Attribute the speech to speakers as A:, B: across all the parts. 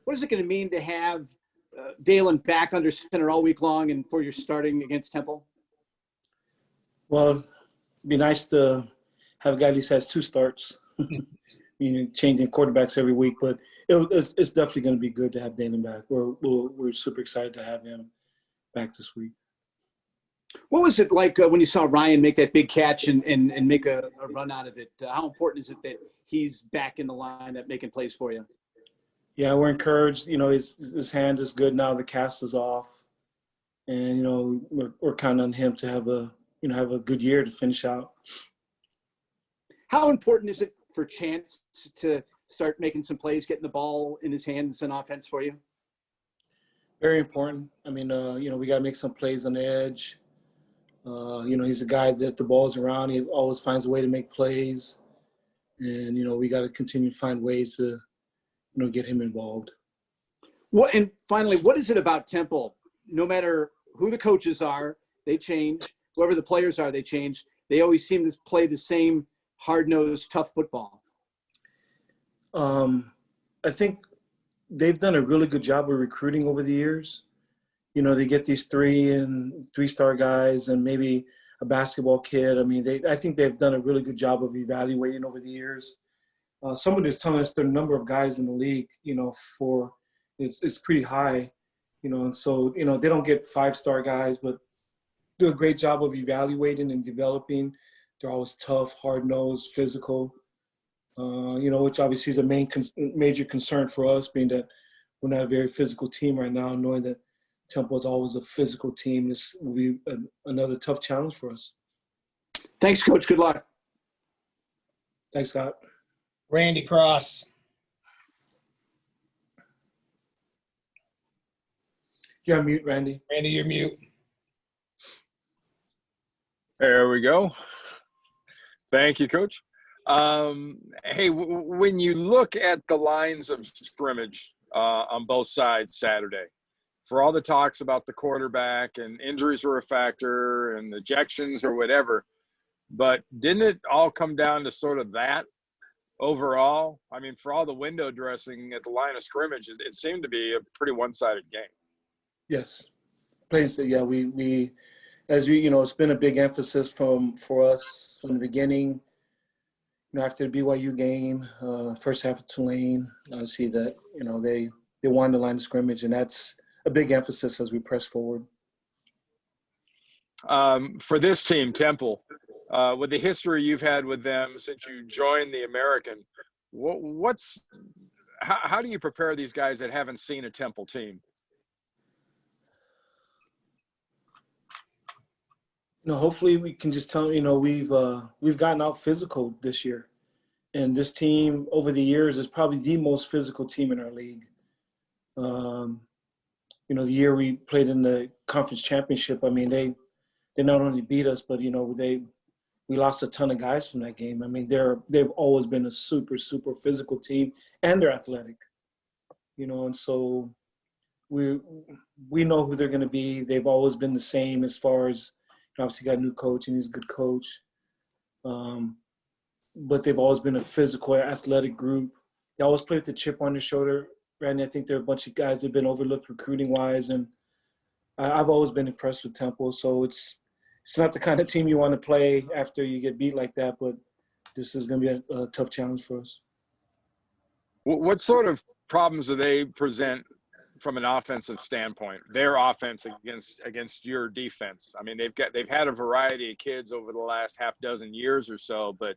A: what is it going to mean to have Dalen back under center all week long and for your starting against Temple?
B: Well, it'd be nice to have a guy at least has 2 starts. Changing quarterbacks every week, but it's definitely going to be good to have Dalen back. We're super excited to have him back this week.
A: What was it like when you saw Ryan make that big catch and make a run out of it? How important is it that he's back in the lineup making plays for you?
B: Yeah, we're encouraged. His hand is good now. The cast is off, and we're counting on him to have a good year to finish out.
A: How important is it for Chance to start making some plays, getting the ball in his hands and offense for you?
B: Very important. I mean, we got to make some plays on the edge. He's a guy that the ball's around. He always finds a way to make plays. And, we got to continue to find ways to, get him involved.
A: And finally, what is it about Temple? No matter who the coaches are, they change. Whoever the players are, they change. They always seem to play the same hard-nosed, tough football.
B: I think they've done a really good job of recruiting over the years. They get these 3-star guys and maybe a basketball kid. I mean, I think they've done a really good job of evaluating over the years. Somebody was telling us the number of guys in the league, it's pretty high, and so, they don't get 5-star guys, but do a great job of evaluating and developing. They're always tough, hard-nosed, physical, which obviously is a major concern for us, being that we're not a very physical team right now, knowing that Temple is always a physical team. This will be another tough challenge for us.
A: Thanks, Coach. Good luck.
B: Thanks, Scott.
C: Randy Cross.
B: You're on mute, Randy.
C: Randy, you're mute.
D: There we go. Thank you, Coach. Hey, when you look at the lines of scrimmage on both sides Saturday, for all the talks about the quarterback and injuries were a factor and ejections or whatever, but didn't it all come down to sort of that overall? I mean, for all the window dressing at the line of scrimmage, it seemed to be a pretty one-sided game.
B: Yes. Yeah, we as it's been a big emphasis for us from the beginning. After the BYU game, first half of Tulane, I see that they won the line of scrimmage, and that's a big emphasis as we press forward.
D: For this team, Temple, with the history you've had with them since you joined the American, how do you prepare these guys that haven't seen a Temple team?
B: Hopefully we can just tell we've gotten out physical this year, and this team over the years is probably the most physical team in our league. The year we played in the conference championship, I mean, they not only beat us, but we lost a ton of guys from that game. I mean, they've always been a super, super physical team, and they're athletic. And so we know who they're going to be. They've always been the same as far as obviously got a new coach, and he's a good coach. But they've always been a physical, athletic group. They always play with the chip on their shoulder. Randy, I think they're a bunch of guys that have been overlooked recruiting-wise, and I've always been impressed with Temple. So it's not the kind of team you want to play after you get beat like that, but this is going to be a tough challenge for us.
D: What sort of problems do they present from an offensive standpoint? Their offense against your defense. I mean, they've had a variety of kids over the last half dozen years or so, but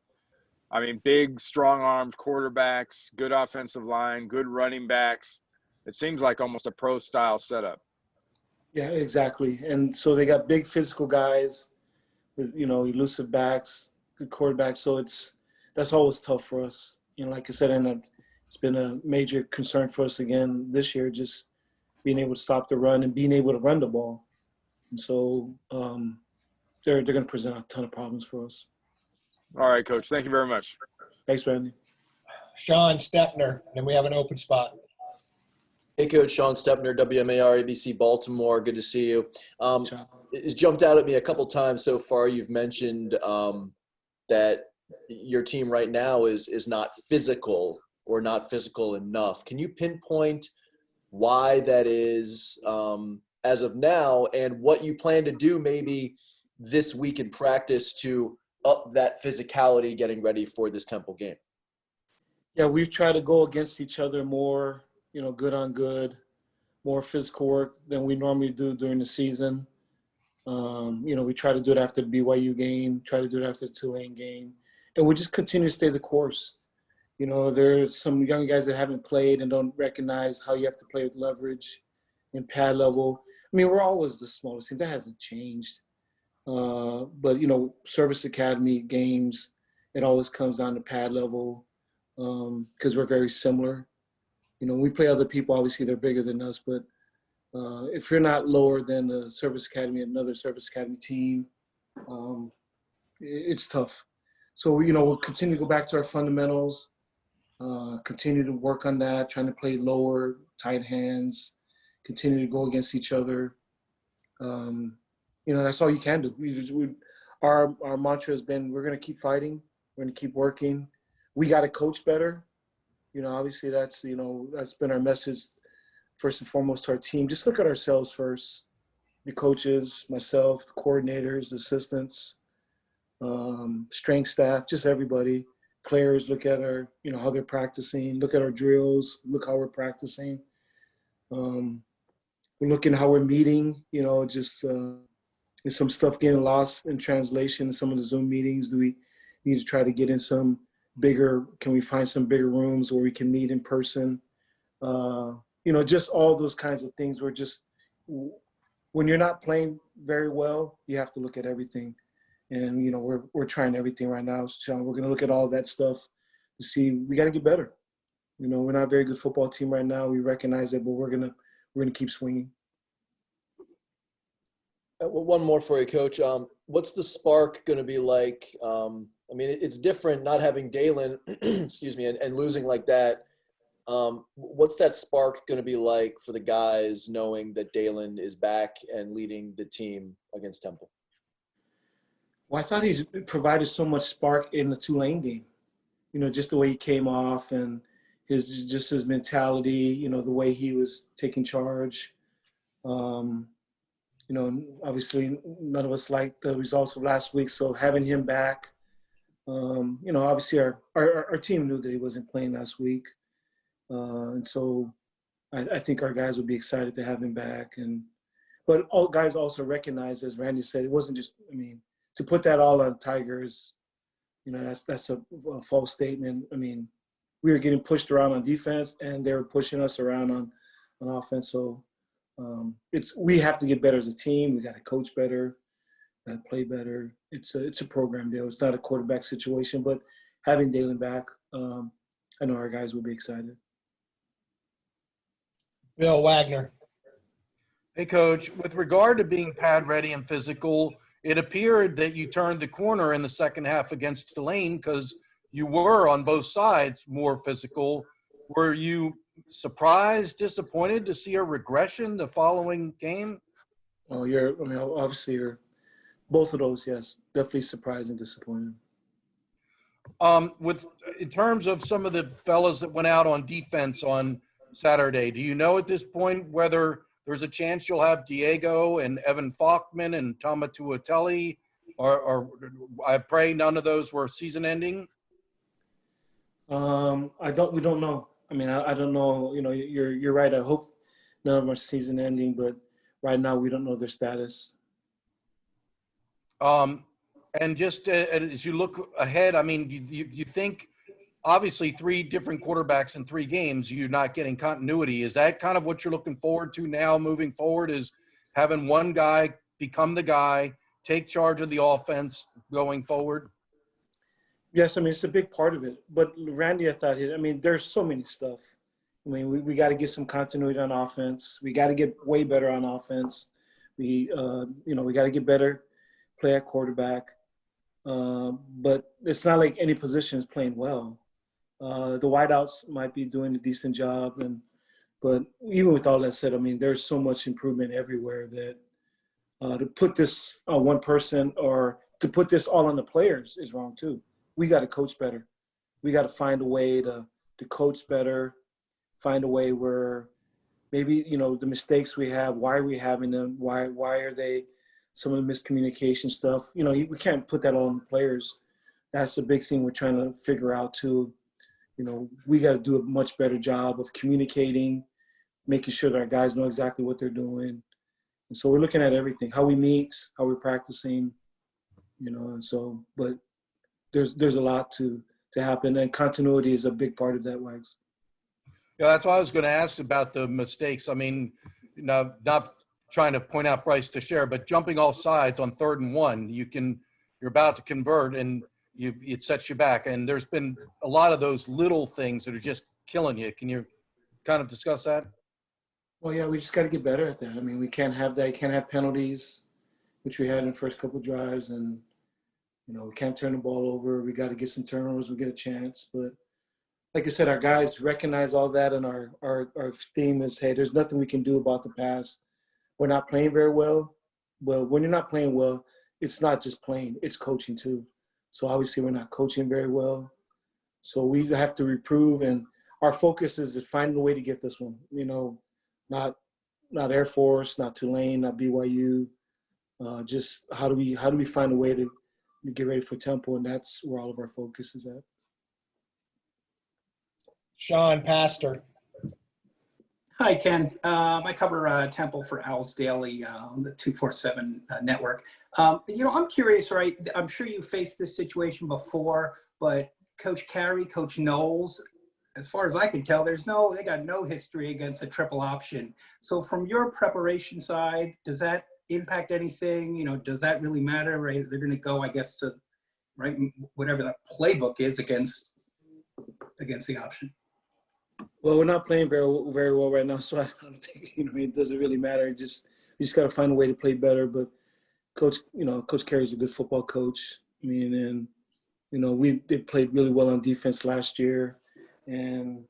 D: I mean, big, strong-armed quarterbacks, good offensive line, good running backs. It seems like almost a pro-style setup.
B: Yeah, exactly. And so they got big physical guys with, elusive backs, good quarterbacks. So that's always tough for us. Like I said, and it's been a major concern for us again this year, just being able to stop the run and being able to run the ball. And so they're going to present a ton of problems for us.
D: All right, Coach. Thank you very much.
B: Thanks, Randy.
C: Sean Stepner, and we have an open spot.
E: Hey, Coach. Sean Stepner, WMAR, ABC Baltimore. Good to see you. It's jumped out at me a couple times so far. You've mentioned that your team right now is not physical or not physical enough. Can you pinpoint why that is as of now, and what you plan to do maybe this week in practice to up that physicality getting ready for this Temple game.
B: Yeah, we've tried to go against each other more, good on good, more physical work than we normally do during the season. We try to do it after the BYU game, try to do it after the Tulane game, and we just continue to stay the course. There's some young guys that haven't played and don't recognize how you have to play with leverage and pad level. I mean, we're always the smallest team. That hasn't changed. But service academy games, it always comes down to pad level because we're very similar. We play other people, obviously they're bigger than us, but if you're not lower than the service academy, another service academy team, it's tough. So, we'll continue to go back to our fundamentals, continue to work on that, trying to play lower, tight hands, continue to go against each other. That's all you can do. Our mantra has been, we're going to keep fighting. We're going to keep working. We got to coach better. Obviously that's been our message first and foremost to our team. Just look at ourselves first, the coaches, myself, the coordinators, the assistants, strength staff, just everybody. Players, look at our, how they're practicing, look at our drills, look how we're practicing. We're looking how we're meeting, is some stuff getting lost in translation in some of the Zoom meetings? Do we need to try to get in can we find some bigger rooms where we can meet in person? Just all those kinds of things. When you're not playing very well, you have to look at everything. And, we're trying everything right now, Sean. We're going to look at all that stuff to see, we got to get better. We're not a very good football team right now. We recognize it, but we're going to keep swinging.
E: Well, one more for you, Coach. What's the spark going to be like? It's different not having Dalen, excuse me, and losing like that. What's that spark going to be like for the guys knowing that Dalen is back and leading the team against Temple?
B: Well, I thought he's provided so much spark in the Tulane game. Just the way he came off and his mentality, the way he was taking charge. Obviously none of us liked the results of last week. So having him back, obviously our team knew that he wasn't playing last week. And so I think our guys would be excited to have him back. But all guys also recognize, as Randy said, it wasn't just, to put that all on Tigers, that's a false statement. We were getting pushed around on defense and they were pushing us around on offense. So we have to get better as a team. We got to coach better, got to play better. It's a program deal. It's not a quarterback situation, but having Dalen back, I know our guys will be excited.
C: Bill Wagner.
F: Hey, Coach. With regard to being pad ready and physical, it appeared that you turned the corner in the second half against Tulane because you were on both sides more physical. Were you surprised, disappointed to see a regression the following game?
B: Oh, obviously you're both of those, yes. Definitely surprised and disappointed.
F: In terms of some of the fellas that went out on defense on Saturday, do you know at this point whether there's a chance you'll have Diego and Evan Faulkman and Niumatalolo, or I pray none of those were season ending?
B: We don't know. I don't know. You're right. I hope none of them are season ending, but right now we don't know their status.
F: And just as you look ahead, you think obviously 3 different quarterbacks in 3 games, you're not getting continuity. Is that kind of what you're looking forward to now moving forward, is having one guy become the guy, take charge of the offense going forward?
B: Yes, it's a big part of it. But Randy, I thought, there's so many stuff. We got to get some continuity on offense. We got to get way better on offense. We got to get better, play at quarterback. But it's not like any position is playing well. The wideouts might be doing a decent job, but even with all that said, there's so much improvement everywhere that to put this on one person or to put this all on the players is wrong too. We got to coach better. We got to find a way to coach better, find a way where maybe, you know, the mistakes we have, why are we having them? Why are they some of the miscommunication stuff? You know, we can't put that on players. That's the big thing we're trying to figure out too. You know, we got to do a much better job of communicating, making sure that our guys know exactly what they're doing. And so we're looking at everything, how we meet, how we're practicing, you know, and so, but there's a lot to happen, and continuity is a big part of that, Wags.
F: Yeah, that's what I was going to ask about the mistakes. I mean, you know, not trying to point out Bryce to share, but jumping off sides on 3rd and 1, you're about to convert and it sets you back. And there's been a lot of those little things that are just killing you. Can you kind of discuss that?
B: Well, yeah, we just got to get better at that. I mean, we can't have that. You can't have penalties, which we had in the first couple of drives, and you know, we can't turn the ball over. We got to get some turnovers. We get a chance, but like I said, our guys recognize all that, and our theme is, hey, there's nothing we can do about the past. We're not playing very well. Well, when you're not playing well, it's not just playing, it's coaching too. So obviously we're not coaching very well. So we have to reprove, and our focus is to find a way to get this one. You know, not Air Force, not Tulane, not BYU. Just how do we find a way to get ready for Temple, and that's where all of our focus is at.
C: Sean Pastor.
G: Hi, Ken. I cover Temple for Owls Daily on the 247 network. You know, I'm curious, right? I'm sure you faced this situation before, but Coach Carey, Coach Knowles, as far as I can tell, they got no history against a triple option. So from your preparation side, does that impact anything? You know, does that really matter, right? They're going to go, I guess, to, right, whatever that playbook is against the option.
B: Well, we're not playing very well right now, so I don't think, you know, it doesn't really matter. We just got to find a way to play better. But Coach Carey's a good football coach. I mean, and you know, they played really well on defense last year, and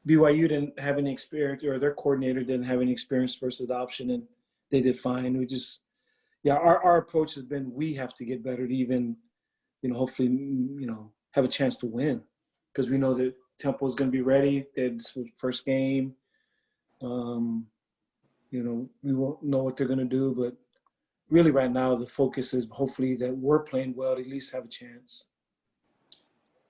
B: BYU didn't have any experience, or their coordinator didn't have any experience versus adoption, and they did fine. We just, yeah, our approach has been, we have to get better to even, you know, hopefully, you know, have a chance to win, because we know that Temple is going to be ready. It's first game. You know, we won't know what they're going to do, but really right now the focus is hopefully that we're playing well to at least have a chance.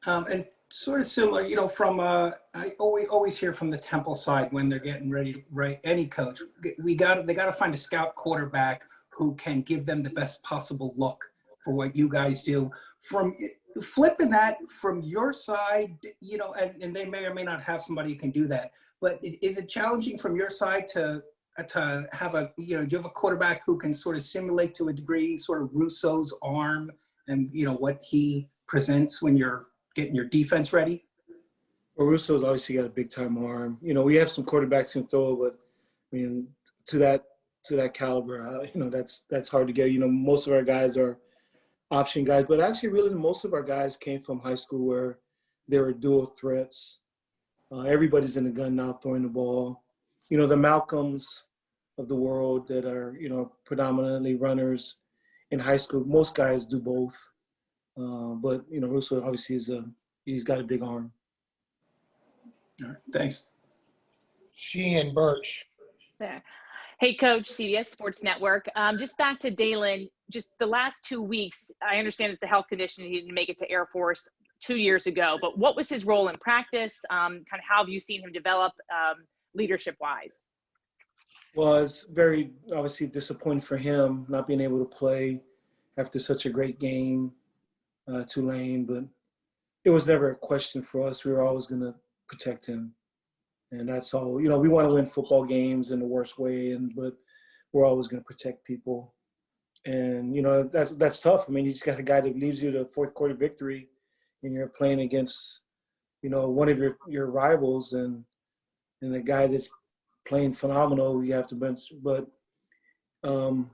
G: And sort of similar, you know, from I always hear from the Temple side when they're getting ready to write any coach, they got to find a scout quarterback who can give them the best possible look for what you guys do. From flipping that from your side, you know, and they may or may not have somebody who can do that, but is it challenging from your side to have a, you know, do you have a quarterback who can sort of simulate to a degree sort of Russo's arm and, you know, what he presents when you're getting your defense ready?
B: Well, Russo's obviously got a big time arm. You know, we have some quarterbacks who can throw, but I mean, to that caliber, you know, that's hard to get. You know, most of our guys are option guys, but actually really most of our guys came from high school where they were dual threats. Everybody's in the gun now throwing the ball. You know, the Malcolms of the world that are, you know, predominantly runners in high school, most guys do both. But, you know, Russo obviously he's got a big arm.
G: All right, thanks.
C: Sheehan Birch.
H: There. Hey, Coach, CBS Sports Network. Just back to Dalen, just the last 2 weeks, I understand it's a health condition. He didn't make it to Air Force 2 years ago, but what was his role in practice? Kind of how have you seen him develop leadership-wise?
B: Well, it's very obviously disappointing for him not being able to play after such a great game, Tulane, but it was never a question for us. We were always going to protect him. And that's all, you know, we want to win football games in the worst way, but we're always going to protect people. And, you know, that's tough. I mean, you just got a guy that leaves you the fourth quarter victory and you're playing against, you know, one of your rivals and a guy that's playing phenomenal, you have to bench. But that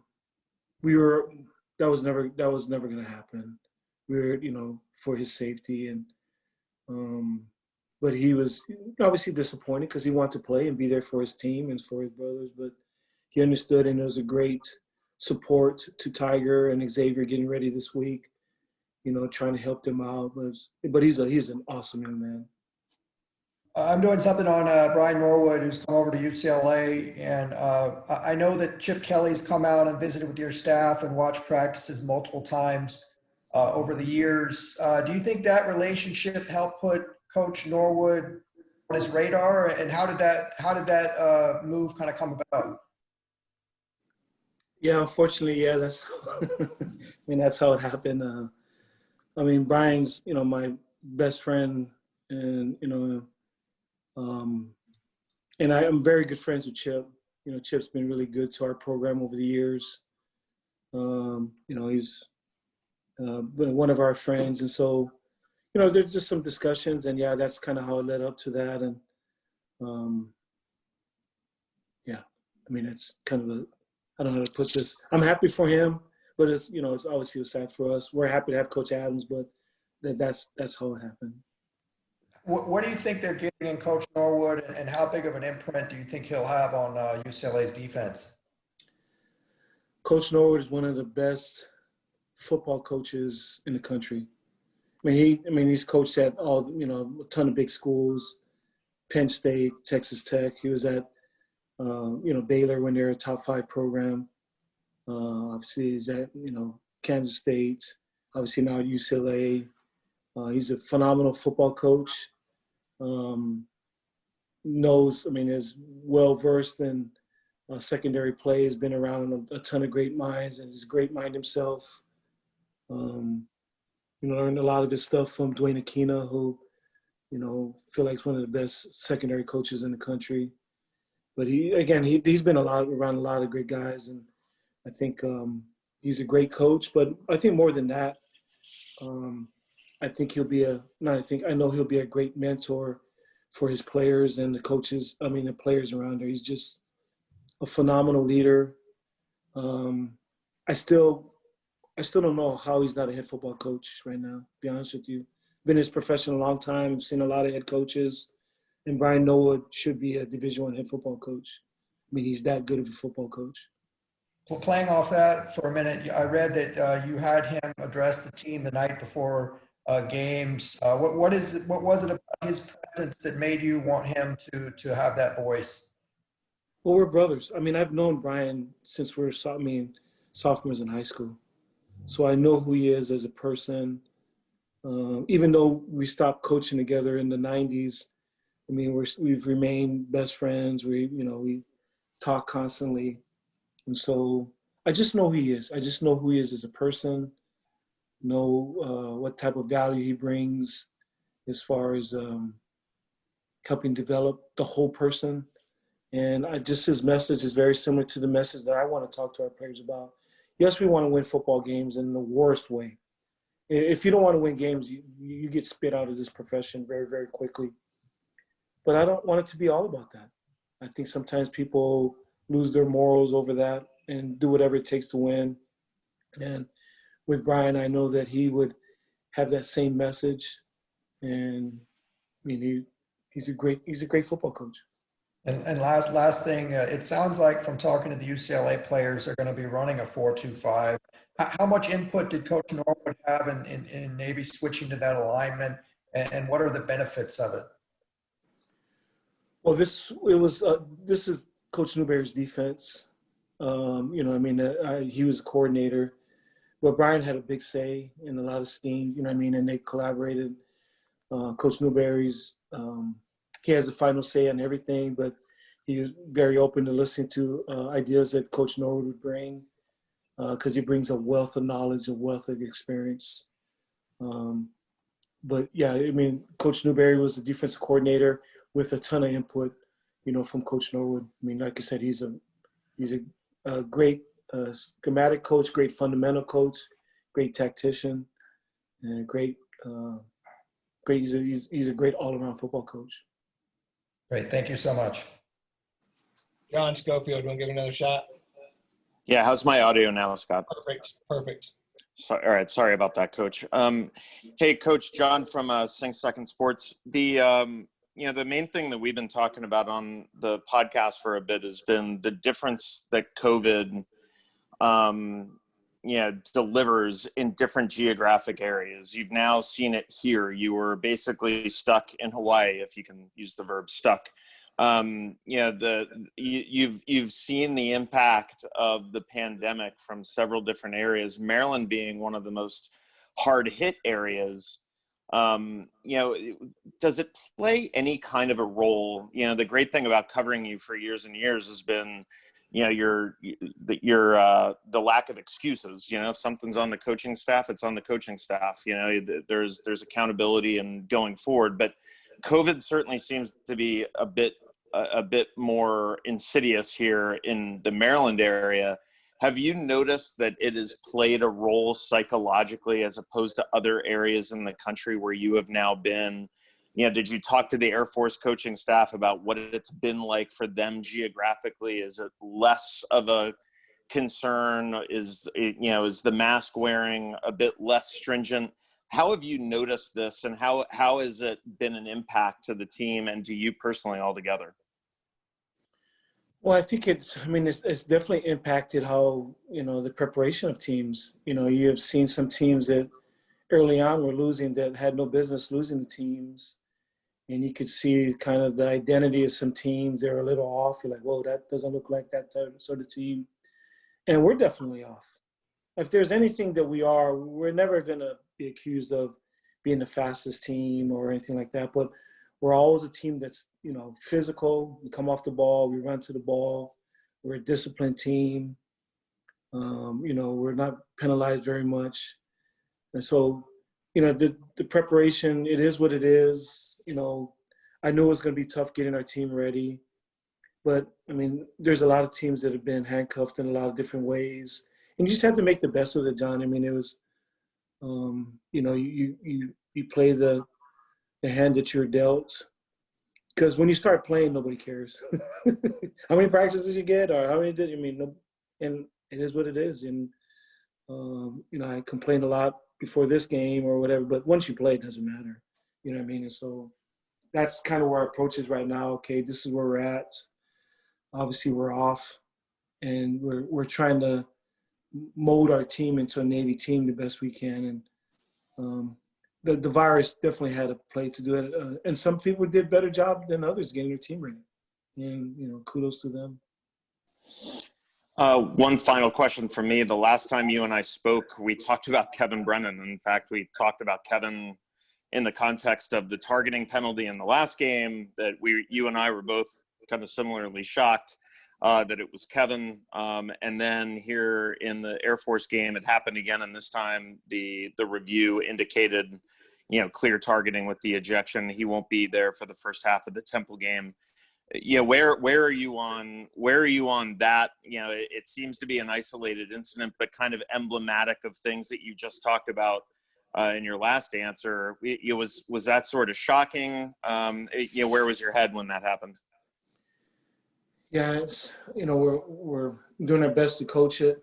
B: was never going to happen. We were, you know, for his safety. And, but he was obviously disappointed because he wanted to play and be there for his team and for his brothers. But he understood, and it was a great support to Tiger and Xavier getting ready this week, you know, trying to help them out. But he's an awesome young man.
I: I'm doing something on Brian Norwood, who's come over to UCLA, and I know that Chip Kelly's come out and visited with your staff and watched practices multiple times over the years. Do you think that relationship helped put Coach Norwood on his radar, and how did that move kind of come about?
B: Yeah, unfortunately, yeah, that's I mean, that's how it happened. I mean, Brian's, my best friend, and and I'm very good friends with Chip. Chip's been really good to our program over the years. He's been one of our friends, and so there's just some discussions, and yeah, that's kind of how it led up to that, and yeah, I mean, it's kind of I don't know how to put this. I'm happy for him, but it's it's obviously sad for us. We're happy to have Coach Adams, but that's how it happened.
I: What do you think they're getting in Coach Norwood, and how big of an imprint do you think he'll have on UCLA's defense?
B: Coach Norwood is one of the best football coaches in the country. I mean, he's coached at all, a ton of big schools, Penn State, Texas Tech. He was at, Baylor when they're a top 5 program. Obviously, he's at, Kansas State. Obviously now at UCLA. He's a phenomenal football coach. Is well-versed in secondary play, has been around a ton of great minds, and he's a great mind himself. Learned a lot of his stuff from Dwayne Aquina, who, feel like he's one of the best secondary coaches in the country. But he's been around a lot of great guys, and I think he's a great coach. But I think more than that, I think I know he'll be a great mentor for his players and the coaches. The players around there. He's just a phenomenal leader. I still don't know how he's not a head football coach right now, to be honest with you. Been in his profession a long time. I've seen a lot of head coaches, and Brian Norwood should be a Division I head football coach. He's that good of a football coach.
I: Well, playing off that for a minute, I read that you had him address the team the night before games. What was it about his presence that made you want him to have that voice?
B: Well, we're brothers. I've known Brian since we were sophomores in high school. So I know who he is as a person. Even though we stopped coaching together in the 90s, we've remained best friends. We talk constantly. And so I just know who he is. I just know who he is as a person, know what type of value he brings as far as helping develop the whole person. And his message is very similar to the message that I want to talk to our players about. Yes, we want to win football games in the worst way. If you don't want to win games, you get spit out of this profession very, very quickly. But I don't want it to be all about that. I think sometimes people lose their morals over that and do whatever it takes to win. And with Brian, I know that he would have that same message. And he's a great football coach.
I: And last thing, it sounds like from talking to the UCLA players, they're going to be running a 4-2-5. How much input did Coach Norwood have in maybe switching to that alignment, and what are the benefits of it?
B: Well, this is Coach Newberry's defense. He was a coordinator, but Brian had a big say and a lot of steam. And they collaborated. Coach Newberry's. He has the final say on everything, but he was very open to listening to ideas that Coach Norwood would bring, because he brings a wealth of knowledge, a wealth of experience. But yeah, Coach Newberry was the defensive coordinator with a ton of input, from Coach Norwood. Like I said, he's a great schematic coach, great fundamental coach, great tactician, and he's a great all-around football coach.
I: Great. Thank you so much.
C: John Schofield, want to give another shot?
J: Yeah. How's my audio now, Scott?
C: Perfect.
J: All right. Sorry about that, Coach. Hey, Coach John from Sing Second Sports. The main thing that we've been talking about on the podcast for a bit has been the difference that COVID delivers in different geographic areas. You've now seen it here. You were basically stuck in Hawaii, if you can use the verb stuck. You've seen the impact of the pandemic from several different areas, Maryland being one of the most hard hit areas. Does it play any kind of a role? The great thing about covering you for years and years has been, the lack of excuses. If something's on the coaching staff, it's on the coaching staff. There's accountability and going forward. But COVID certainly seems to be a bit more insidious here in the Maryland area. Have you noticed that it has played a role psychologically as opposed to other areas in the country where you have now been? Did you talk to the Air Force coaching staff about what it's been like for them geographically? Is it less of a concern? Is the mask wearing a bit less stringent? How have you noticed this, and how has it been an impact to the team and to you personally altogether?
B: Well, I think it's definitely impacted how, the preparation of teams. You have seen some teams that early on were losing that had no business losing the teams. And you could see kind of the identity of some teams. They're a little off. You're like, whoa, that doesn't look like that sort of team. And we're definitely off. If there's anything that we're never going to be accused of being the fastest team or anything like that. But we're always a team that's, physical. We come off the ball. We run to the ball. We're a disciplined team. We're not penalized very much. And so, the preparation, it is what it is. I knew it was going to be tough getting our team ready. But, there's a lot of teams that have been handcuffed in a lot of different ways. And you just have to make the best of it, John. It was, you play the hand that you're dealt. Because when you start playing, nobody cares. How many practices you get or how many did, and it is what it is. And, I complained a lot before this game or whatever, but once you play, it doesn't matter. And so that's kind of where our approach is right now. Okay, this is where we're at. Obviously, we're off, and we're trying to mold our team into a Navy team the best we can. And the virus definitely had a play to do it. And some people did a better job than others getting their team ready. And, kudos to them.
J: One final question from me. The last time you and I spoke, we talked about Kevin Brennan. In fact, we talked about Kevin in the context of the targeting penalty in the last game that you and I were both kind of similarly shocked that it was Kevin. And then here in the Air Force game, it happened again. And this time the review indicated, clear targeting with the ejection. He won't be there for the first half of the Temple game. Where are you on that? It seems to be an isolated incident, but kind of emblematic of things that you just talked about in your last answer. Was that sort of shocking? Where was your head when that happened?
B: Yeah, it's, we're doing our best to coach it.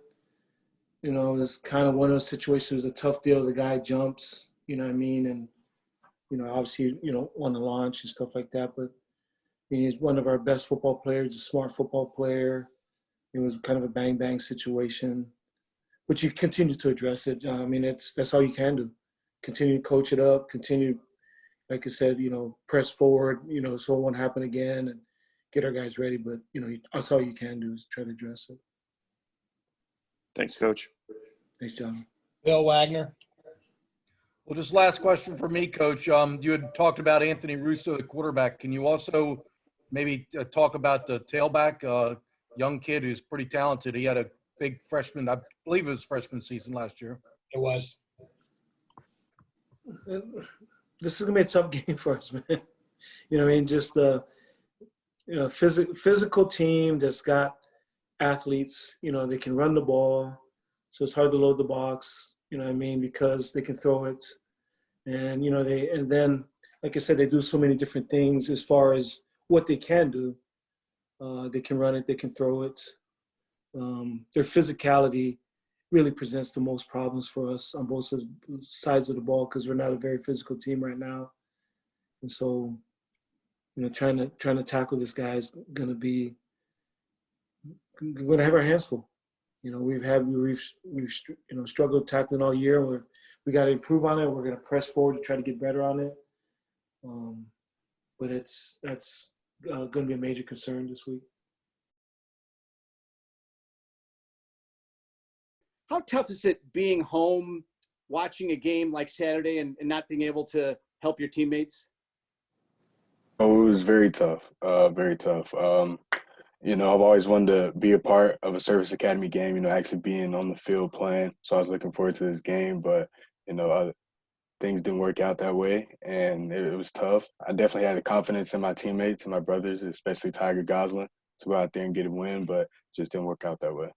B: It's kind of one of those situations. It was a tough deal. The guy jumps, and, obviously, on the launch and stuff like that. But he's one of our best football players, a smart football player. It was kind of a bang-bang situation. But you continue to address it. That's all you can do. Continue to coach it up, continue, like I said, press forward, so it won't happen again and get our guys ready. But, that's all you can do is try to address it.
J: Thanks, Coach.
B: Thanks, John.
C: Bill Wagner.
F: Well, just last question for me, Coach. You had talked about Anthony Russo, the quarterback. Can you also maybe talk about the tailback, young kid who's pretty talented? He had a big freshman, I believe it was freshman season last year.
C: It was.
B: This is gonna be a tough game for us, man. Just the physical team that's got athletes. They can run the ball, so it's hard to load the box. Because they can throw it, and and then, like I said, they do so many different things as far as what they can do. They can run it, they can throw it. Their physicality really presents the most problems for us on both sides of the ball because we're not a very physical team right now. And so, trying to tackle this guy is going to have our hands full. we've struggled tackling all year. We got to improve on it. We're going to press forward to try to get better on it. But that's going to be a major concern this week.
A: How tough is it being home, watching a game like Saturday and not being able to help your teammates?
K: Oh, it was very tough, very tough. I've always wanted to be a part of a service academy game, actually being on the field playing. So I was looking forward to this game, but, things didn't work out that way, and it was tough. I definitely had the confidence in my teammates and my brothers, especially Tiger Goslin, to go out there and get a win, but just didn't work out that way.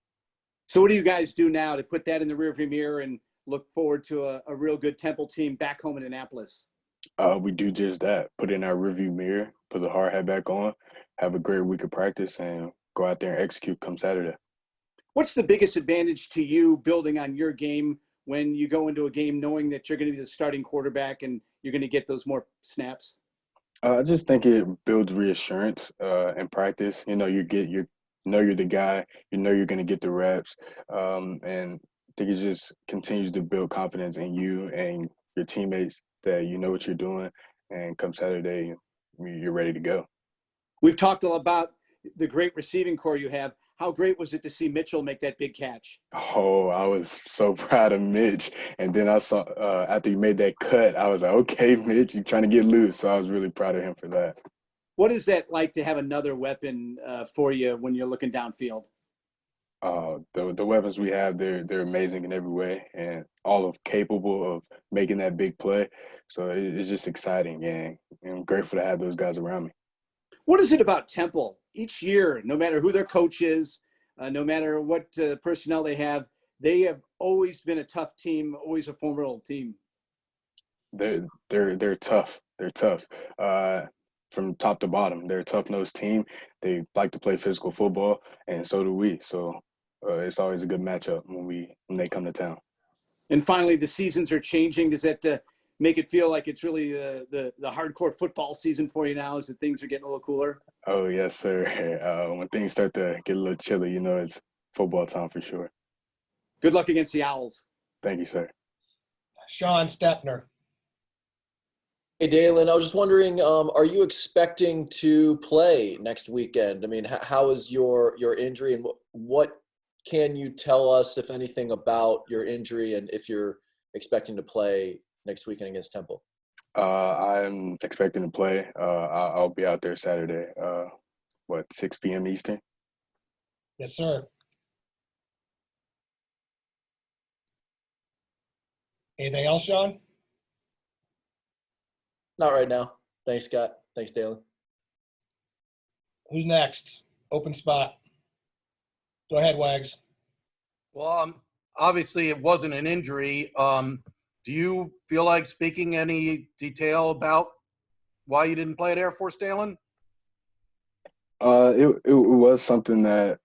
A: So what do you guys do now to put that in the rearview mirror and look forward to a real good Temple team back home in Annapolis?
K: We do just that, put in our rearview mirror, put the hard hat back on, have a great week of practice, and go out there and execute come Saturday.
A: What's the biggest advantage to you building on your game when you go into a game knowing that you're going to be the starting quarterback and you're going to get those more snaps?
K: I just think it builds reassurance in practice. You're the guy. You're going to get the reps, and I think it just continues to build confidence in you and your teammates that you know what you're doing, and come Saturday, you're ready to go.
A: We've talked a lot about the great receiving core you have. How great was it to see Mitchell make that big catch?
K: Oh, I was so proud of Mitch. And then I saw after he made that cut, I was like, okay, Mitch, you're trying to get loose. So I was really proud of him for that.
A: What is that like to have another weapon for you when you're looking downfield?
K: The weapons we have, they're amazing in every way, and all of capable of making that big play. So it's just exciting, and I'm grateful to have those guys around me.
A: What is it about Temple? Each year, no matter who their coach is, no matter what personnel they have always been a tough team, always a formidable team.
K: They're tough. They're tough. From top to bottom, they're a tough-nosed team. They like to play physical football, and so do we. So it's always a good matchup when they come to town. And
A: finally, the seasons are changing. Does that make it feel like it's really the hardcore football season for you now, as that things are getting a little cooler? Oh, yes, sir. When things start to get a little chilly, it's football time for sure. Good luck against the Owls. Thank you, sir.
C: Sean Stepner.
E: Hey, Dalen, I was just wondering, are you expecting to play next weekend? I mean, how is your injury, and what can you tell us, if anything, about your injury, and if you're expecting to play next weekend against Temple?
K: I'm expecting to play. I'll be out there Saturday, 6 p.m. Eastern?
C: Yes, sir. Anything else, Sean?
E: Not right now. Thanks, Scott. Thanks, Dalen.
C: Who's next? Open spot. Go ahead, Wags.
F: Well, obviously it wasn't an injury. Do you feel like speaking any detail about why you didn't play at Air Force, Dalen?
K: It was something that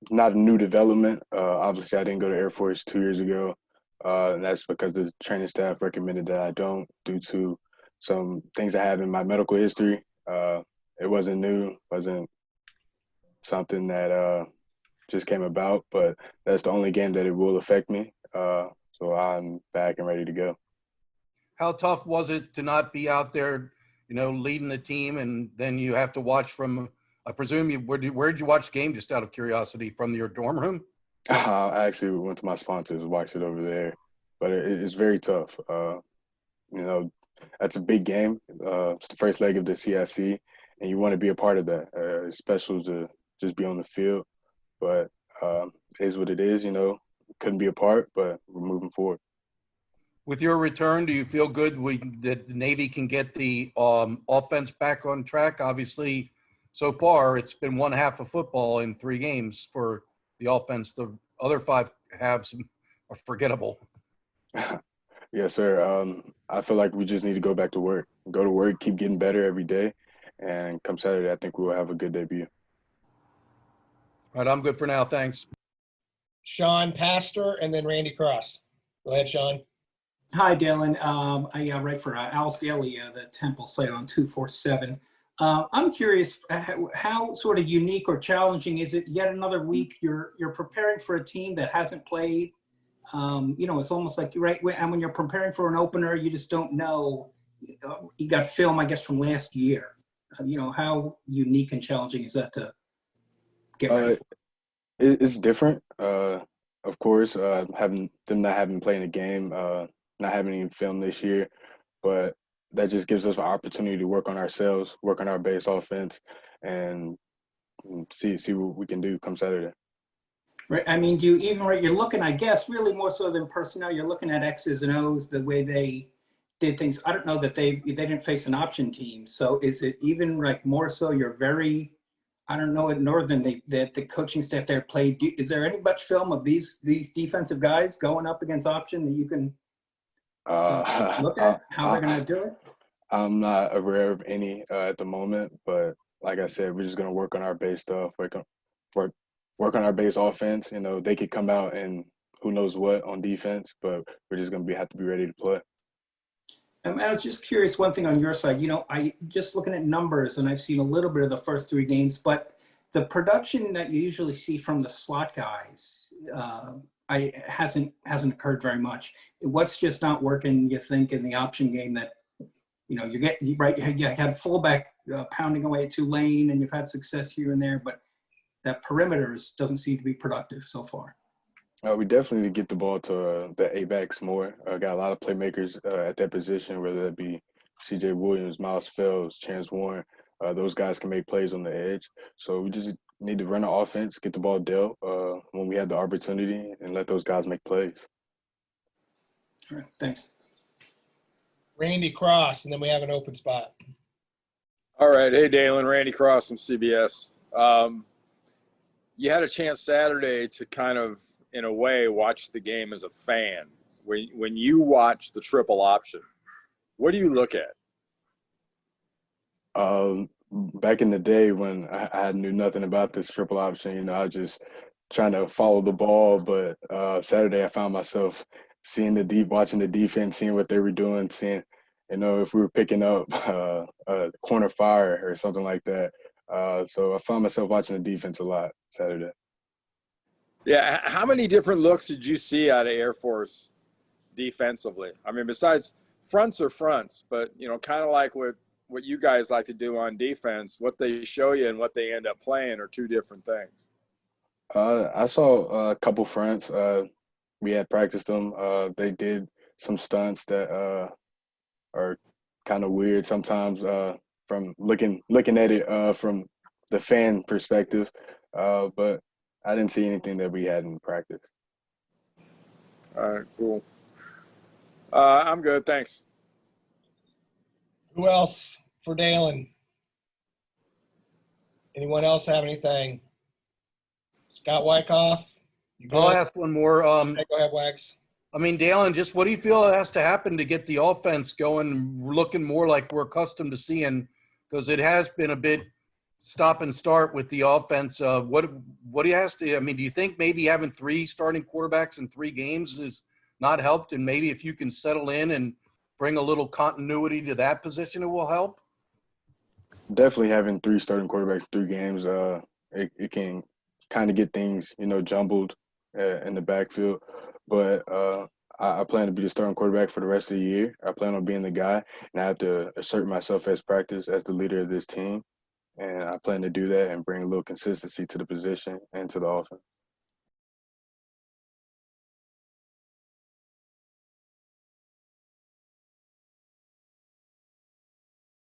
K: not a new development. Obviously, I didn't go to Air Force 2 years ago. And that's because the training staff recommended that I don't, due to some things I have in my medical history. It wasn't new, wasn't something that just came about, but that's the only game that it will affect me. So I'm back and ready to go.
F: How tough was it to not be out there, leading the team, and then you have to watch from, I presume, where'd you watch the game, just out of curiosity, from your dorm room?
K: I actually went to my sponsors, watched it over there, but it's very tough. That's a big game. It's the first leg of the CIC, and you want to be a part of that. It's special to just be on the field, but it is what it is. Couldn't be a part, but we're moving forward.
F: With your return, do you feel good that the Navy can get the offense back on track? Obviously, so far it's been one half of football in 3 games for the offense. The other 5 halves are forgettable.
K: Yes, sir. I feel like we just need to go back to work. Go to work, keep getting better every day, and come Saturday, I think we will have a good debut.
F: All right, I'm good for now. Thanks.
C: Sean Pastor, and then Randy Cross. Go ahead, Sean.
G: Hi, Dalen. I write for Owls Daily, the Temple site on 247. I'm curious how sort of unique or challenging is it? Yet another week, you're preparing for a team that hasn't played. It's almost like and when you're preparing for an opener, you just don't know. You got film, I guess, from last year. How unique and challenging is that to get ready for?
K: It's different. Of course, having them not having played a game, not having any film this year, but that just gives us an opportunity to work on ourselves, work on our base offense, and see what we can do come Saturday.
G: Right. I mean, you're looking, I guess, really more so than personnel. You're looking at X's and O's, the way they did things. I don't know that they didn't face an option team. So is it even like more so you're very, I don't know, at Northern, that the coaching staff there played. Is there any much film of these defensive guys going up against option that you can look at how they're going to do it?
K: I'm not aware of any at the moment, but like I said, we're just going to work on our base stuff, work on our base offense. They could come out and who knows what on defense, but we're just going to have to be ready to play.
G: I was just curious, one thing on your side, I just looking at numbers, and I've seen a little bit of the first 3 games, but the production that you usually see from the slot guys hasn't occurred very much. What's just not working, you think, in the option game that, you had fullback pounding away at Tulane, and you've had success here and there, but that perimeter doesn't seem to be productive so far.
K: We definitely need to get the ball to the A-backs more. Got a lot of playmakers at that position, whether that be C.J. Williams, Miles Fells, Chance Warren. Those guys can make plays on the edge. So we just need to run the offense, get the ball dealt when we have the opportunity, and let those guys make plays.
G: All right, thanks.
C: Randy Cross, and then we have an open spot.
D: All right. Hey, Dalen. Randy Cross from CBS. You had a chance Saturday to kind of, in a way, watch the game as a fan. When you watch the triple option, what do you look at?
K: Back in the day when I knew nothing about this triple option, I was just trying to follow the ball. But Saturday I found myself watching the defense, seeing what they were doing, seeing, if we were picking up a corner fire or something like that. So I found myself watching the defense a lot Saturday.
D: Yeah, how many different looks did you see out of Air Force defensively? I mean, besides fronts are fronts, but, kind of like what you guys like to do on defense, what they show you and what they end up playing are 2 different things.
K: I saw a couple fronts. We had practiced them. They did some stunts that are kind of weird sometimes from looking at it from the fan perspective. But I didn't see anything that we had in practice.
D: All right, cool. I'm good, thanks.
C: Who else for Dalen? Anyone else have anything? Scott Wyckoff?
F: I'll ask one more.
C: Go ahead, Wags.
F: I mean, Dalen, just what do you feel has to happen to get the offense going, looking more like we're accustomed to seeing? Because it has been a bit stop and start with the offense. What do you have to? I mean, do you think maybe having 3 starting quarterbacks in 3 games has not helped? And maybe if you can settle in and bring a little continuity to that position, it will help. Definitely
K: having 3 starting quarterbacks in 3 games, it can kind of get things, jumbled in the backfield. But I plan to be the starting quarterback for the rest of the year. I plan on being the guy, and I have to assert myself as the leader of this team. And I plan to do that and bring a little consistency to the position and to the offense.